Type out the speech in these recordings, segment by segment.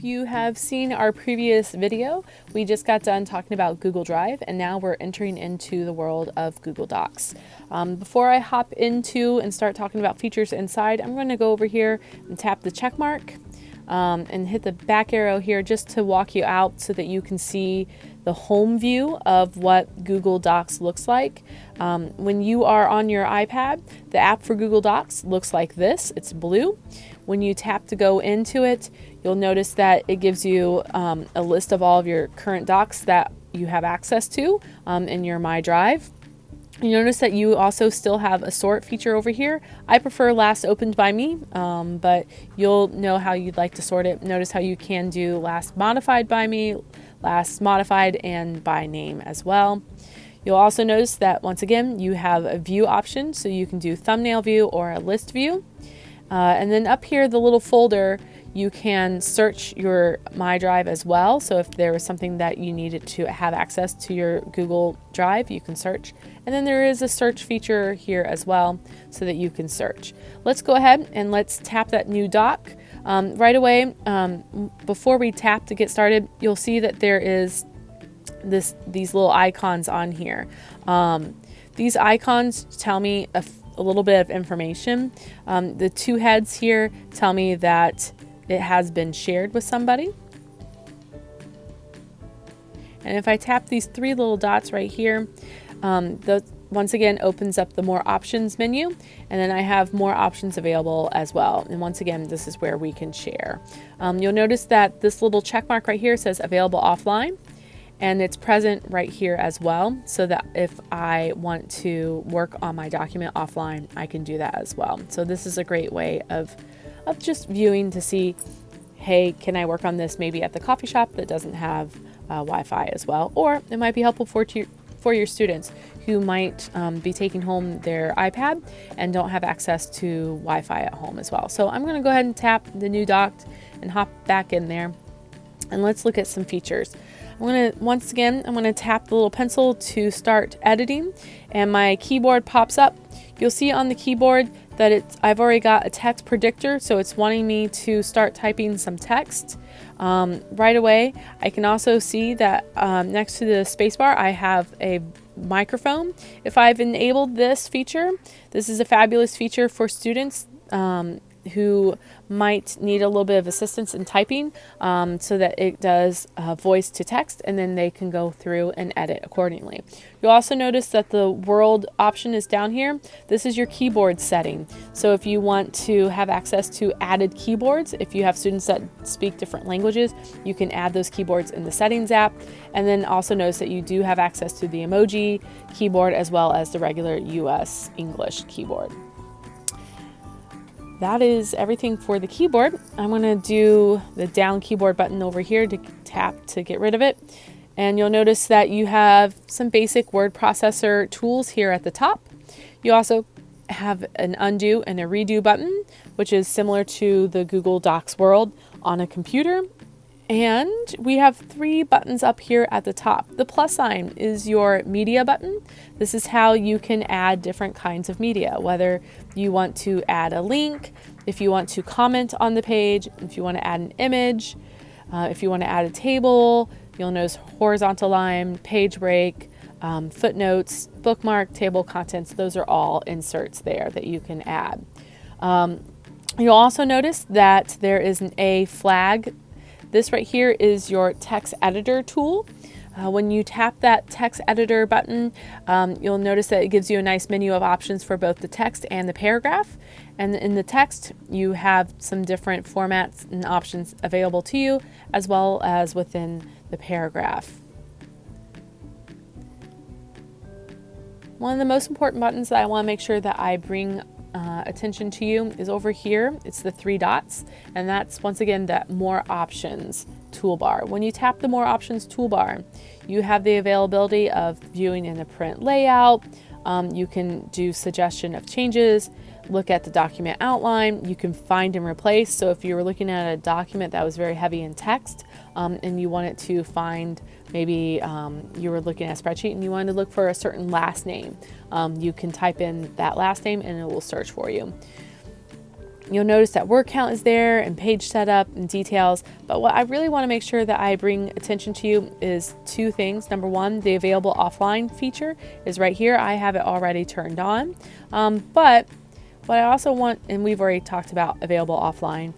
you have seen our previous video, we just got done talking about Google Drive, and now we're entering into the world of Google Docs. Before I hop into and start talking about features inside, I'm going to go over here and tap the check mark and hit the back arrow here just to walk you out so that you can see the home view of what Google Docs looks like. When you are on your iPad, the app for Google Docs looks like this. It's blue. When you tap to go into it, you'll notice that it gives you a list of all of your current docs that you have access to in your My Drive. You notice that you also still have a sort feature over here. I prefer last opened by me, but you'll know how you'd like to sort it. Notice how you can do last modified by me, last modified, and by name as well. You'll also notice that once again you have a view option, so you can do thumbnail view or a list view. And then up here, the little folder, you can search your My Drive as well. So if there was something that you needed to have access to your Google Drive, you can search. And then there is a search feature here as well so that you can search. Let's go ahead and let's tap that new doc. Right away, before we tap to get started, you'll see that there is these little icons on here. These icons tell me a little bit of information. The two heads here tell me that it has been shared with somebody. And if I tap these three little dots right here, once again opens up the more options menu, and then I have more options available as well. And once again, this is where we can share. You'll notice that this little check mark right here says available offline, and it's present right here as well, so that if I want to work on my document offline, I can do that as well. So this is a great way of just viewing to see, hey, can I work on this maybe at the coffee shop that doesn't have Wi-Fi as well? Or it might be helpful for your students who might be taking home their iPad and don't have access to Wi-Fi at home as well. So I'm going to go ahead and tap the new doc and hop back in there, and let's look at some features. Once again, I'm going to tap the little pencil to start editing, and my keyboard pops up. You'll see on the keyboard that I've already got a text predictor, so it's wanting me to start typing some text right away. I can also see that next to the spacebar, I have a microphone. If I've enabled this feature, this is a fabulous feature for students who might need a little bit of assistance in typing, so that it does voice to text, and then they can go through and edit accordingly. You'll also notice that the world option is down here. This is your keyboard setting. So if you want to have access to added keyboards, if you have students that speak different languages, you can add those keyboards in the settings app. And then also notice that you do have access to the emoji keyboard as well as the regular US English keyboard. That is everything for the keyboard. I'm going to do the down keyboard button over here to tap to get rid of it. And you'll notice that you have some basic word processor tools here at the top. You also have an undo and a redo button, which is similar to the Google Docs world on a computer. And we have three buttons up here at the top. The plus sign is your media button. This is how you can add different kinds of media, whether you want to add a link, if you want to comment on the page, if you want to add an image, if you want to add a table. You'll notice horizontal line, page break, footnotes, bookmark, table contents. Those are all inserts there that you can add. You'll also notice that there is an A flag. This right here is your text editor tool. When you tap that text editor button, you'll notice that it gives you a nice menu of options for both the text and the paragraph. And in the text, you have some different formats and options available to you, as well as within the paragraph. One of the most important buttons that I want to make sure that I bring attention to you is over here. It's the three dots, and that's once again that more options toolbar. When you tap the more options toolbar, you have the availability of viewing in the print layout. You can do suggestion of changes, look at the document outline, you can find and replace. So if you were looking at a document that was very heavy in text and you wanted to find, maybe you were looking at a spreadsheet and you wanted to look for a certain last name, you can type in that last name and it will search for you. You'll notice that word count is there and page setup and details. But what I really want to make sure that I bring attention to you is two things. Number one, the available offline feature is right here. I have it already turned on. But what I also want, and we've already talked about available offline,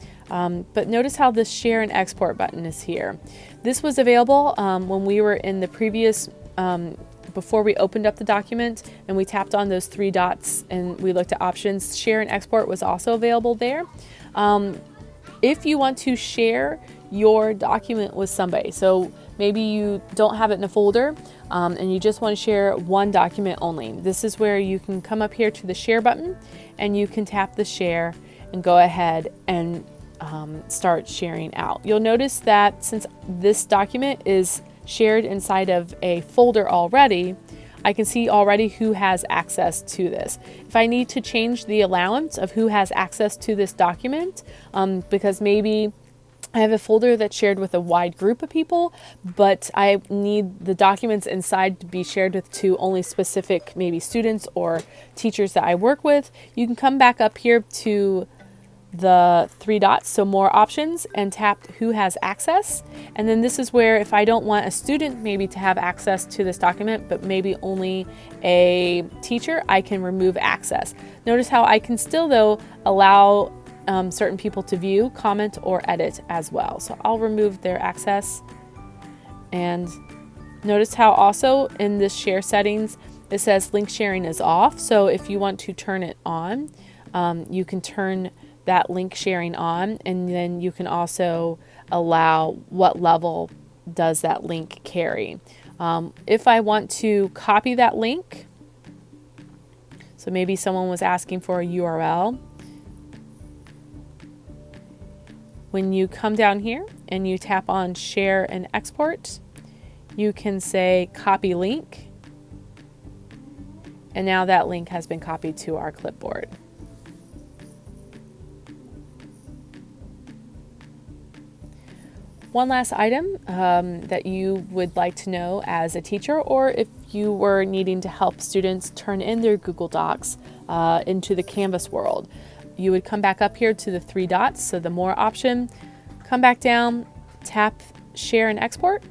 but notice how this share and export button is here. This was available when we were in the previous before we opened up the document and we tapped on those three dots and we looked at options. Share and export was also available there. If you want to share your document with somebody, so maybe you don't have it in a folder and you just want to share one document only, this is where you can come up here to the share button and you can tap the share and go ahead and start sharing out. You'll notice that since this document is shared inside of a folder already, I can see already who has access to this. If I need to change the allowance of who has access to this document, because maybe I have a folder that's shared with a wide group of people, but I need the documents inside to be shared with to only specific maybe students or teachers that I work with, you can come back up here to the three dots, so more options, and tap who has access. And then this is where if I don't want a student maybe to have access to this document, but maybe only a teacher, I can remove access. Notice how I can still though allow certain people to view, comment, or edit as well. So I'll remove their access. And notice how also in this share settings, it says link sharing is off. So if you want to turn it on, you can turn that link sharing on, and then you can also allow what level does that link carry. If I want to copy that link, so maybe someone was asking for a URL, when you come down here and you tap on share and export, you can say copy link, and now that link has been copied to our clipboard. One last item that you would like to know as a teacher, or if you were needing to help students turn in their Google Docs into the Canvas world, you would come back up here to the three dots, so the more option, come back down, tap share and export,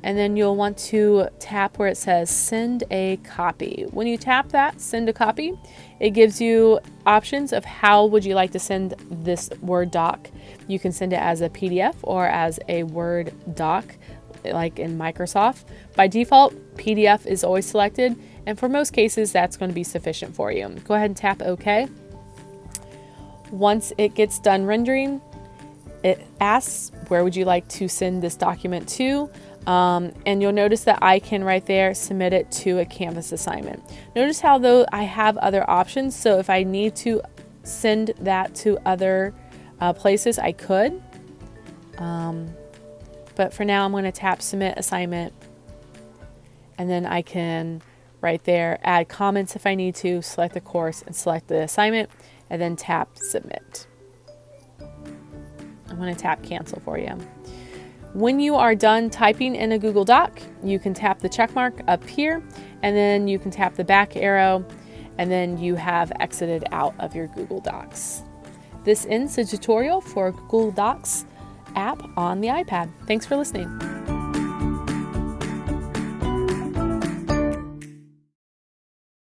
and then you'll want to tap where it says send a copy. When you tap that send a copy, it gives you options of how would you like to send this Word doc. You can send it as a PDF or as a Word doc, like in Microsoft. By default, PDF is always selected, and for most cases, that's going to be sufficient for you. Go ahead and tap OK. Once it gets done rendering, it asks, where would you like to send this document to? And you'll notice that I can right there submit it to a Canvas assignment. Notice how though I have other options, so if I need to send that to other places, I could. But for now, I'm going to tap submit assignment, and then I can right there add comments if I need to, select the course and select the assignment, and then tap submit. I'm going to tap cancel for you. When you are done typing in a Google Doc, you can tap the check mark up here, and then you can tap the back arrow, and then you have exited out of your Google Docs. This ends the tutorial for Google Docs app on the iPad. Thanks for listening.